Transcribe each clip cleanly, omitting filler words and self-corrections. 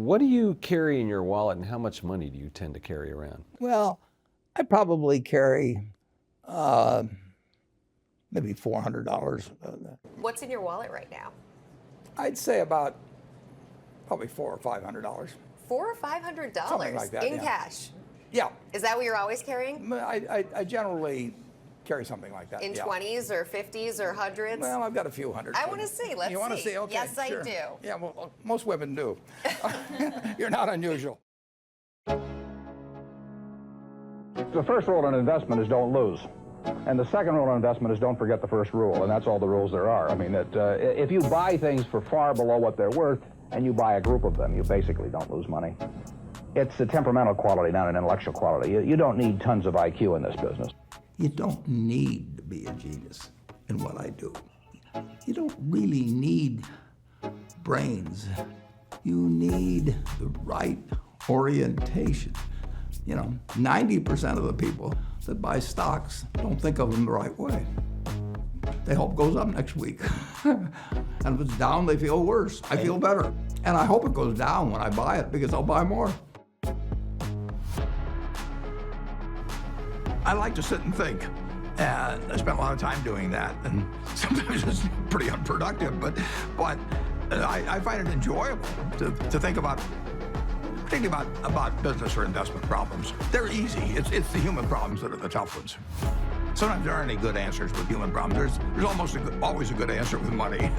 What do you carry in your wallet, and how much money do you tend to carry around? Well, I probably carry maybe $400. What's in your wallet right now? I'd say about probably $400 or $500. $400 or $500 Something like that, in yeah. cash. Yeah, Is that what you're always carrying? I generally carry something like that. In yeah. 20s or 50s or hundreds? Well, I've got a few hundred. I want to see. Let's see. You want to see? Okay. Yes, sure. I do. Yeah, well, most women do. You're not unusual. The first rule in investment is don't lose. And the second rule in investment is don't forget the first rule, and that's all the rules there are. I mean, if you buy things for far below what they're worth, and you buy a group of them, you basically don't lose money. It's a temperamental quality, not an intellectual quality. You don't need tons of IQ in this business. You don't need to be a genius in what I do. You don't really need brains. You need the right orientation. You know, 90% of the people that buy stocks don't think of them the right way. They hope it goes up next week. And if it's down, they feel worse. I feel better. And I hope it goes down when I buy it because I'll buy more. I like to sit and think. And I spend a lot of time doing that. And sometimes it's pretty unproductive, but I find it enjoyable to think about, particularly about business or investment problems. They're easy. It's the human problems that are the tough ones. Sometimes there aren't any good answers with human problems. There's almost always a good answer with money.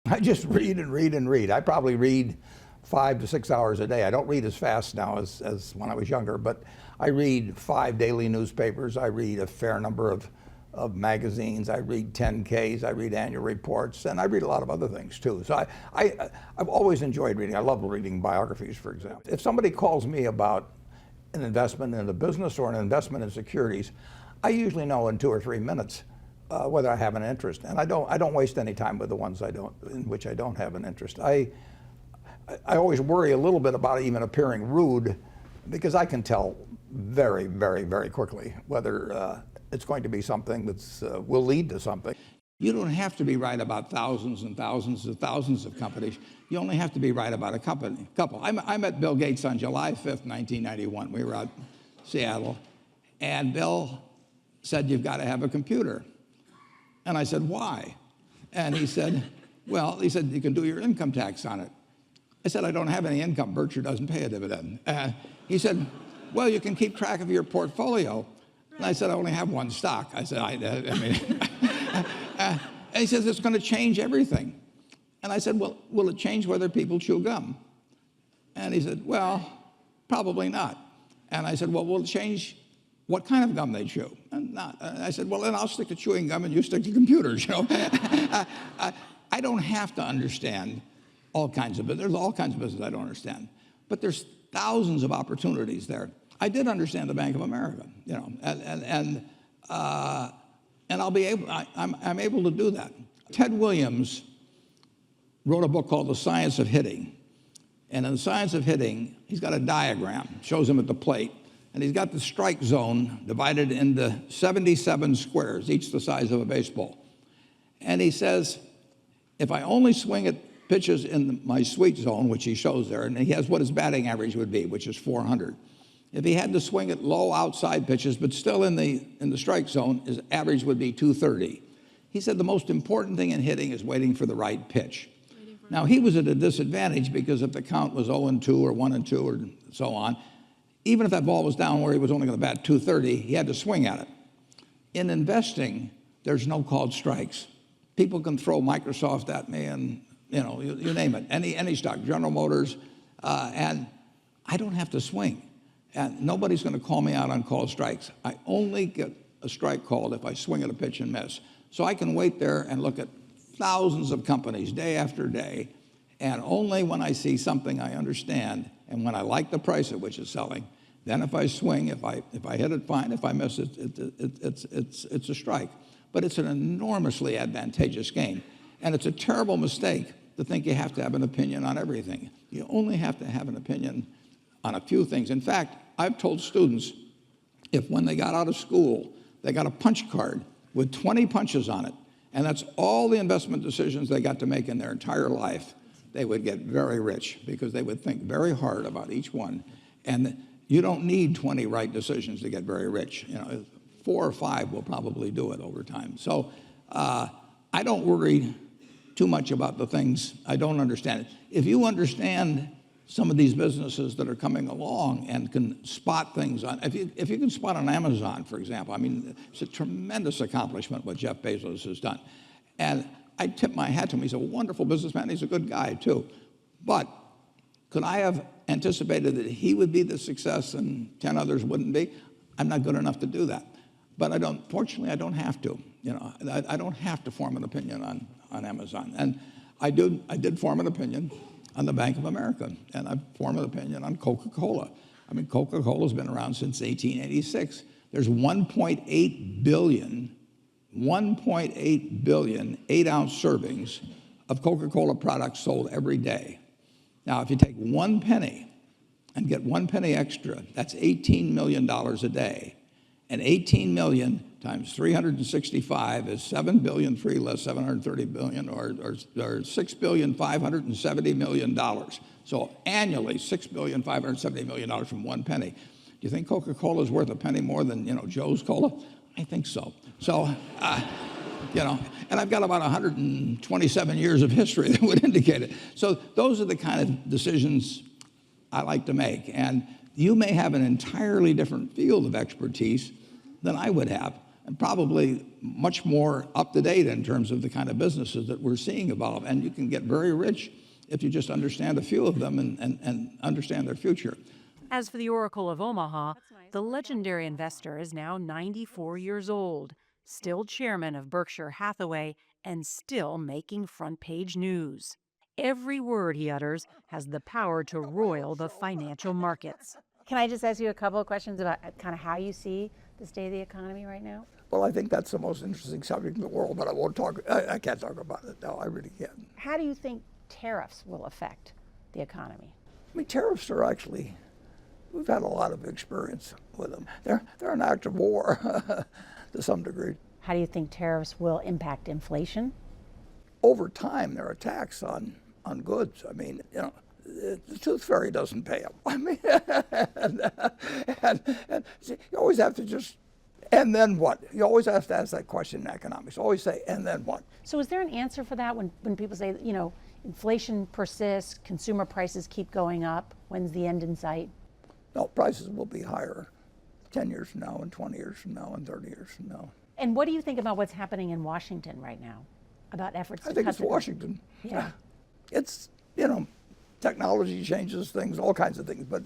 I just read and read and read. I probably read 5 to 6 hours a day. I don't read as fast now as when I was younger, but I read 5 daily newspapers. I read a fair number of magazines. I read 10Ks. I read annual reports, and I read a lot of other things too. So I've always enjoyed reading. I love reading biographies, for example. If somebody calls me about an investment in a business or an investment in securities, I usually know in 2 or 3 minutes whether I have an interest, and I don't waste any time with the ones in which I don't have an interest. I always worry a little bit about even appearing rude, because I can tell very, very, very quickly whether it's going to be something that will lead to something. You don't have to be right about thousands and thousands and thousands of companies. You only have to be right about a couple. I met Bill Gates on July 5th, 1991. We were out in Seattle, and Bill said, "You've got to have a computer." And I said, "Why?" And he said, "Well," he said, "you can do your income tax on it." I said, "I don't have any income. Berkshire doesn't pay a dividend." He said, "Well, you can keep track of your portfolio." And I said, "I only have one stock." I said, I mean, and he says, "It's going to change everything." And I said, "Well, will it change whether people chew gum?" And he said, "Well, probably not." And I said, "Well, will it change what kind of gum they chew?" And not. And I said, "Well, then I'll stick to chewing gum and you stick to computers, you know." I don't have to understand all kinds of business. There's all kinds of business I don't understand. But there's thousands of opportunities there. I did understand the Bank of America, you know, and I'll be able, I'm able to do that. Ted Williams wrote a book called The Science of Hitting. And in The Science of Hitting, he's got a diagram, shows him at the plate, and he's got the strike zone divided into 77 squares, each the size of a baseball. And he says, if I only swing at pitches in my sweet zone, which he shows there, and he has what his batting average would be, which is 400. If he had to swing at low outside pitches, but still in the strike zone, his average would be 230. He said the most important thing in hitting is waiting for the right pitch. Now, he was at a disadvantage because if the count was 0-2 or 1-2 or so on, even if that ball was down where he was only going to bat 230, he had to swing at it. In investing, there's no called strikes. People can throw Microsoft at me and, you know, you name it, any stock, General Motors, and I don't have to swing. And nobody's going to call me out on called strikes. I only get a strike called if I swing at a pitch and miss. So I can wait there and look at thousands of companies day after day, and only when I see something I understand and when I like the price at which it's selling, then if I swing, if I hit it, fine. If I miss it, it's a strike. But it's an enormously advantageous game. And it's a terrible mistake to think you have to have an opinion on everything. You only have to have an opinion on a few things. In fact, I've told students, if when they got out of school, they got a punch card with 20 punches on it, and that's all the investment decisions they got to make in their entire life, they would get very rich because they would think very hard about each one. And you don't need 20 right decisions to get very rich. 4 or 5 will probably do it over time. So I don't worry too much about the things I don't understand. If you understand some of these businesses that are coming along and can spot things on, if you can spot on Amazon, for example, I mean, it's a tremendous accomplishment what Jeff Bezos has done. And I tip my hat to him. He's a wonderful businessman. He's a good guy, too. But could I have anticipated that he would be the success and 10 others wouldn't be? I'm not good enough to do that. But fortunately, I don't have to. I don't have to form an opinion on Amazon. And I did form an opinion on the Bank of America, and I've formed an opinion on Coca-Cola. I mean, Coca-Cola's been around since 1886. There's 1.8 billion 8-ounce servings of Coca-Cola products sold every day. Now, if you take 1 penny and get 1 penny extra, that's $18 million a day. And 18 million times 365 is 7 billion, 3 less 730 billion, or $6,570 million. So annually, $6,570 million from 1 penny. Do you think Coca-Cola is worth a penny more than Joe's Cola? I think so. So, and I've got about 127 years of history that would indicate it. So those are the kind of decisions I like to make. And you may have an entirely different field of expertise than I would have, and probably much more up to date in terms of the kind of businesses that we're seeing evolve. And you can get very rich if you just understand a few of them and understand their future. As for the Oracle of Omaha, the legendary investor is now 94 years old, still chairman of Berkshire Hathaway, and still making front-page news. Every word he utters has the power to roil the financial markets. Can I just ask you a couple of questions about kind of how you see the state of the economy right now? Well, I think that's the most interesting subject in the world, but I can't talk about it. No, I really can't. How do you think tariffs will affect the economy? I mean, tariffs are actually, we've had a lot of experience with them. They're an act of war to some degree. How do you think tariffs will impact inflation? Over time, they're a tax on goods. I mean, the tooth fairy doesn't pay them. I mean, and see, you always have to just, and then what? You always have to ask that question in economics. Always say, and then what? So is there an answer for that when people say, inflation persists, consumer prices keep going up, when's the end in sight? No, prices will be higher 10 years from now and 20 years from now and 30 years from now. And what do you think about what's happening in Washington right now? About efforts to cut I think it's Washington. Yeah. It's, technology changes things, all kinds of things, but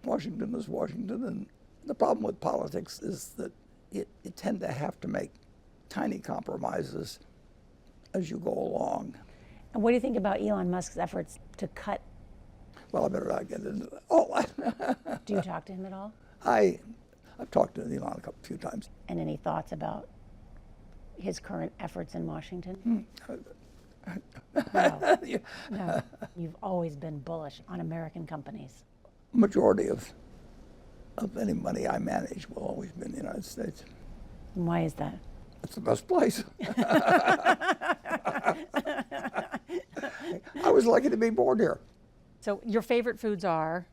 Washington is Washington. And the problem with politics is that you tend to have to make tiny compromises as you go along. And what do you think about Elon Musk's efforts to cut? Well, I better not get into that. Oh, Do you talk to him at all? I've talked to Elon a few times. And any thoughts about his current efforts in Washington? No. You've always been bullish on American companies. Majority of any money I manage will always be in the United States. And why is that? It's the best place. I was lucky to be born here. So your favorite foods are?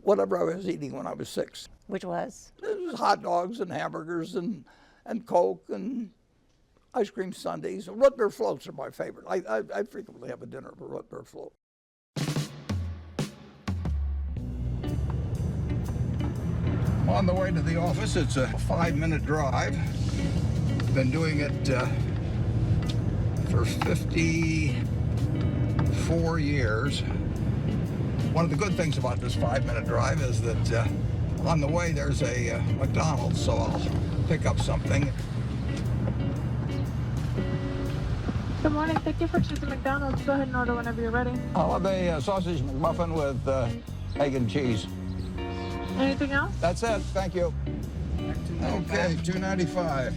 Whatever I was eating when I was 6. Which was? It was hot dogs and hamburgers and Coke and ice cream sundaes. Root beer floats are my favorite. I frequently have a dinner of a root beer float. On the way to the office, it's a 5-minute drive. Been doing it for 54 years. One of the good things about this 5-minute drive is that on the way there's a McDonald's, so I'll pick up something. Good morning. Thank you for choosing McDonald's. Go ahead and order whenever you're ready. I'll have a sausage McMuffin with egg and cheese. Anything else? That's it. Thank you. Okay, $2.95.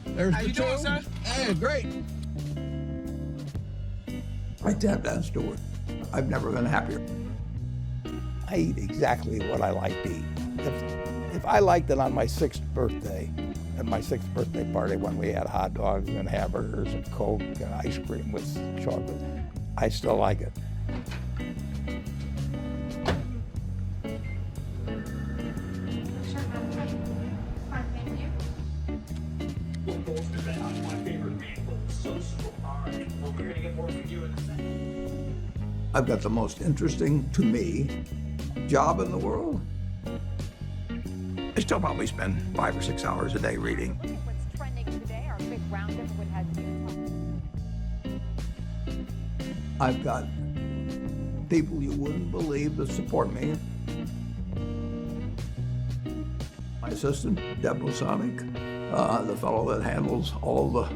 There's How the you two. doing, sir? Hey, great. I tap dance to it. I've never been happier. I eat exactly what I like to eat. If I liked it on my 6th birthday, at my 6th birthday party when we had hot dogs and hamburgers and Coke and ice cream with chocolate. I still like it. I've got the most interesting, to me, job in the world. I still probably spend 5 or 6 hours a day reading. What's trending today, our quick roundup of what has you. I've got people you wouldn't believe that support me. My assistant, Deb Bosonic, the fellow that handles all the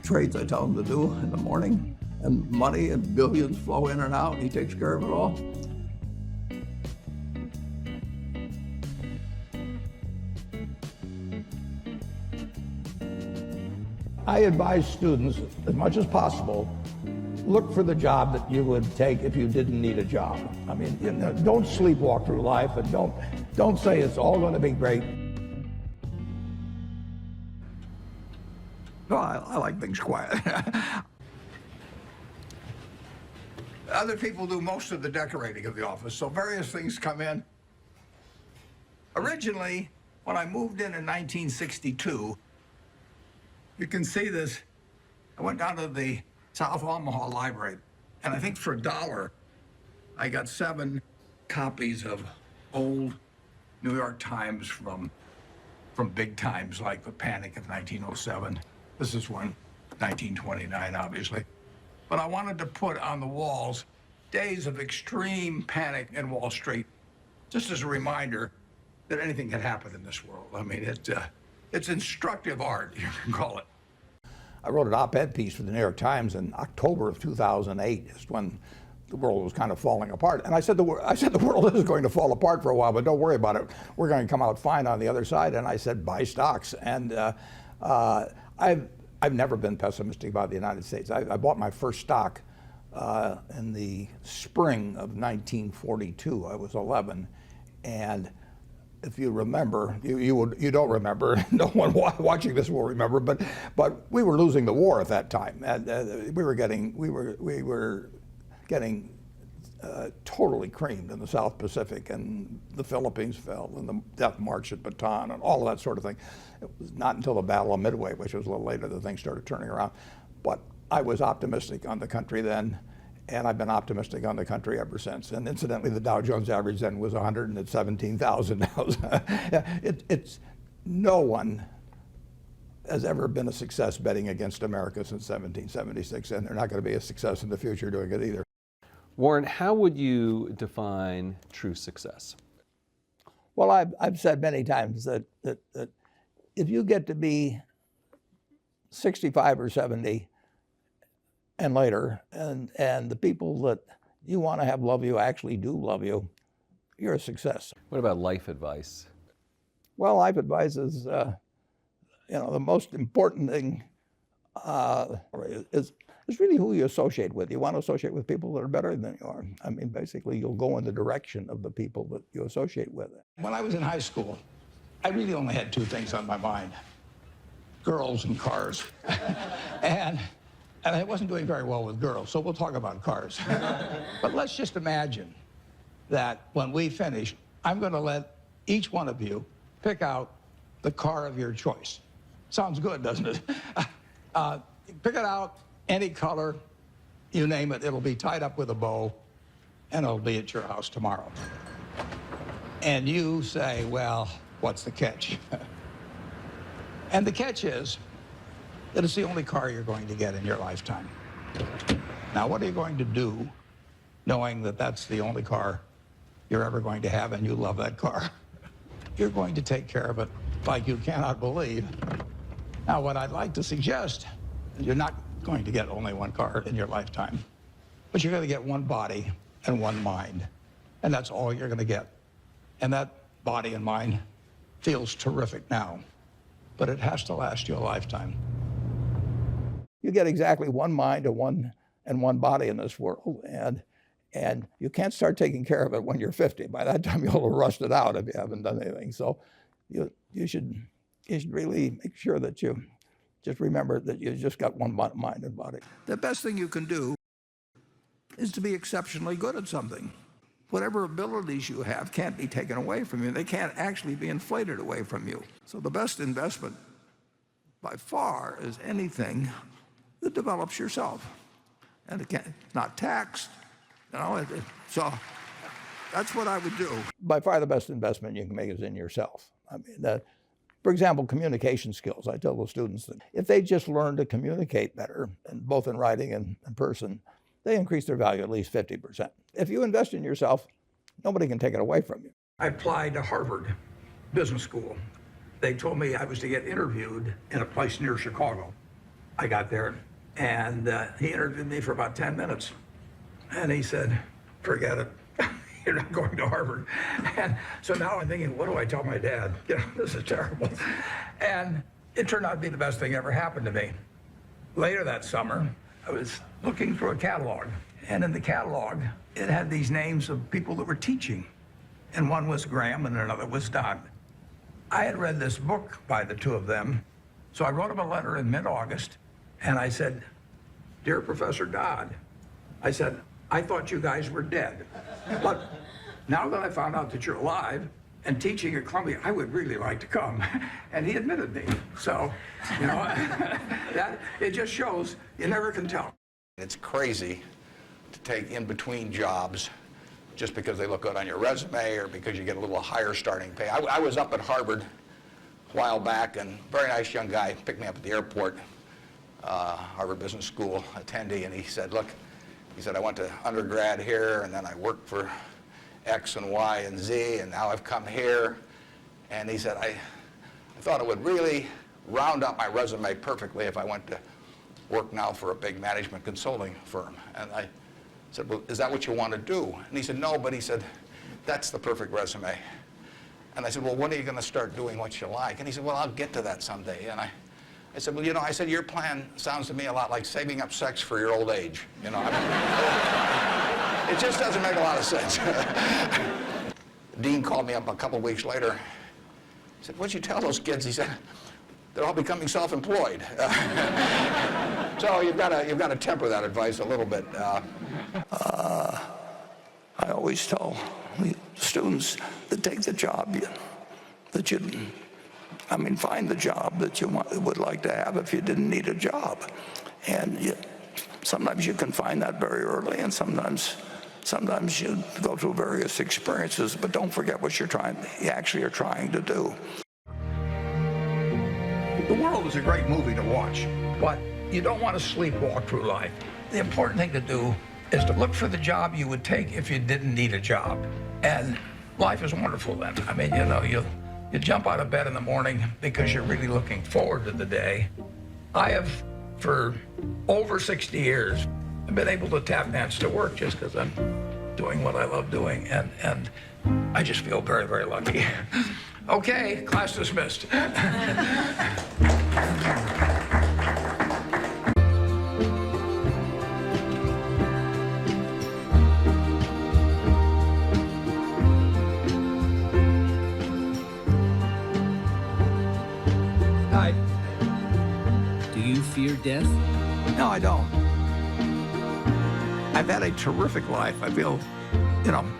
trades I tell him to do in the morning, and money and billions flow in and out, and he takes care of it all. I advise students, as much as possible, look for the job that you would take if you didn't need a job. I mean, don't sleepwalk through life, and don't say it's all going to be great. No, I like things quiet. Other people do most of the decorating of the office, so various things come in. Originally, when I moved in 1962, you can see this. I went down to the South Omaha Library, and I think for $1, I got 7 copies of old New York Times from big times like the Panic of 1907. This is one, 1929, obviously. But I wanted to put on the walls days of extreme panic in Wall Street, just as a reminder that anything can happen in this world. I mean, it's instructive art, you can call it. I wrote an op-ed piece for the New York Times in October of 2008, just when the world was kind of falling apart. And I said the world is going to fall apart for a while, but don't worry about it. We're going to come out fine on the other side. And I said, buy stocks. And I've never been pessimistic about the United States. I bought my first stock in the spring of 1942. I was 11, and if you remember, you don't remember. No one watching this will remember, but we were losing the war at that time, and we were getting totally creamed in the South Pacific, and the Philippines fell, and the Death March at Bataan, and all of that sort of thing. It was not until the Battle of Midway, which was a little later, that things started turning around. But I was optimistic on the country then, and I've been optimistic on the country ever since. And incidentally, the Dow Jones average then was 117,000 now. No one has ever been a success betting against America since 1776, and they're not going to be a success in the future doing it either. Warren, how would you define true success? Well, I've said many times that if you get to be 65 or 70 and later, and the people that you want to have love you actually do love you, you're a success. What about life advice? Well, life advice is, the most important thing is really who you associate with. You want to associate with people that are better than you are. I mean, basically, you'll go in the direction of the people that you associate with. When I was in high school, I really only had 2 things on my mind: girls and cars. and I wasn't doing very well with girls, so we'll talk about cars. But let's just imagine that when we finish, I'm going to let each one of you pick out the car of your choice. Sounds good, doesn't it? Pick it out, any color, you name it. It'll be tied up with a bow, and it'll be at your house tomorrow. And you say, well, what's the catch? And the catch is that it's the only car you're going to get in your lifetime. Now, what are you going to do knowing that that's the only car you're ever going to have and you love that car? You're going to take care of it like you cannot believe. Now, what I'd like to suggest is you're not going to get only one car in your lifetime, but you're going to get one body and one mind, and that's all you're going to get. And that body and mind feels terrific now, but it has to last you a lifetime. You get exactly one mind and one body in this world, and you can't start taking care of it when you're 50. By that time, you'll have rusted out if you haven't done anything. So you should you should really make sure that you just remember that you just got one mind and body. The best thing you can do is to be exceptionally good at something. Whatever abilities you have can't be taken away from you. They can't actually be inflated away from you. So the best investment by far is anything that develops yourself. And it's not taxed, so that's what I would do. By far the best investment you can make is in yourself. I mean, for example, communication skills. I tell the students that if they just learn to communicate better, and both in writing and in person, they increase their value at least 50%. If you invest in yourself, nobody can take it away from you. I applied to Harvard Business School. They told me I was to get interviewed in a place near Chicago. I got there, and he interviewed me for about 10 minutes. And he said, forget it. You're not going to Harvard. And so now I'm thinking, what do I tell my dad? This is terrible. And it turned out to be the best thing ever happened to me. Later that summer, I was looking through a catalog. And in the catalog, it had these names of people that were teaching. And one was Graham and another was Dodd. I had read this book by the two of them. So I wrote him a letter in mid-August. And I said, dear Professor Dodd, I said, I thought you guys were dead. But now that I found out that you're alive and teaching at Columbia, I would really like to come. And he admitted me. So, that it just shows you never can tell. It's crazy to take in between jobs just because they look good on your resume or because you get a little higher starting pay. I was up at Harvard a while back, and a very nice young guy picked me up at the airport, Harvard Business School attendee, and he said, look, he said, I went to undergrad here, and then I worked for X and Y and Z, and now I've come here. And he said, I thought it would really round up my resume perfectly if I went to work now for a big management consulting firm. And I said, well, is that what you want to do? And he said, no, but he said, that's the perfect resume. And I said, well, when are you going to start doing what you like? And he said, well, I'll get to that someday. And I said, well, I said, your plan sounds to me a lot like saving up sex for your old age. I mean, it just doesn't make a lot of sense. Dean called me up a couple of weeks later. He said, what'd you tell those kids? He said, they're all becoming self-employed. So you've got to temper that advice a little bit. I always tell students that take the job find the job that you would like to have if you didn't need a job. And sometimes you can find that very early, and sometimes you go through various experiences, but don't forget what you actually are trying to do. The world is a great movie to watch, but you don't want to sleepwalk through life. The important thing to do is to look for the job you would take if you didn't need a job. And life is wonderful then. I mean, you jump out of bed in the morning because you're really looking forward to the day. I have, for over 60 years, been able to tap dance to work just because I'm doing what I love doing, and I just feel very, very lucky. Okay, class dismissed. Do you fear death? No, I don't. I've had a terrific life. I feel,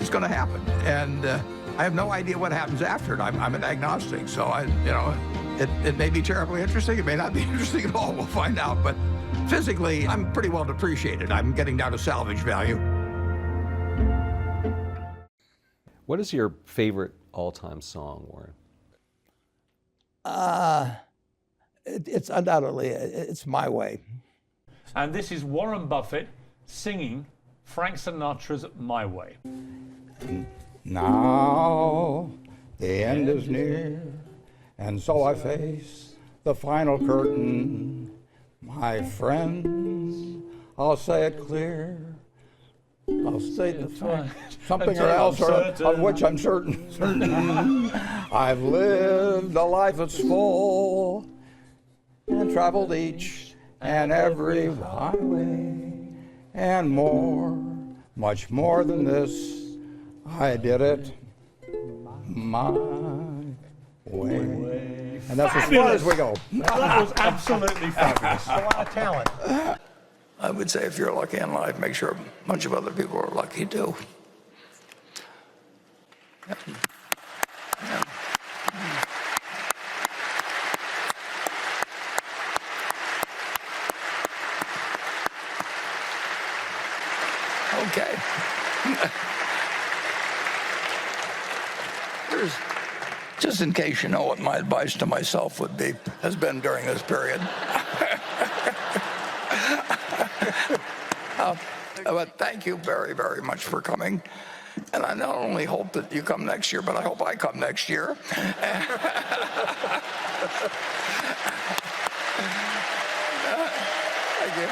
it's going to happen. And I have no idea what happens after it. I'm an agnostic, so it may be terribly interesting. It may not be interesting at all. We'll find out. But physically, I'm pretty well depreciated. I'm getting down to salvage value. What is your favorite all-time song, Warren? It's undoubtedly, it's My Way. And this is Warren Buffett singing Frank Sinatra's My Way. Now the end is near, and so I face the final curtain. My friends, I'll say it clear. I'll say something or else of which I'm certain. I've lived a life that's full and traveled each and every highway and more, much more than this. I did it my And that's as far as we go. That was absolutely fabulous. A lot of talent. I would say if you're lucky in life, make sure a bunch of other people are lucky too. Okay. Just in case you know what my advice to myself has been during this period. But thank you very, very much for coming. And I not only hope that you come next year, but I hope I come next year. Thank you.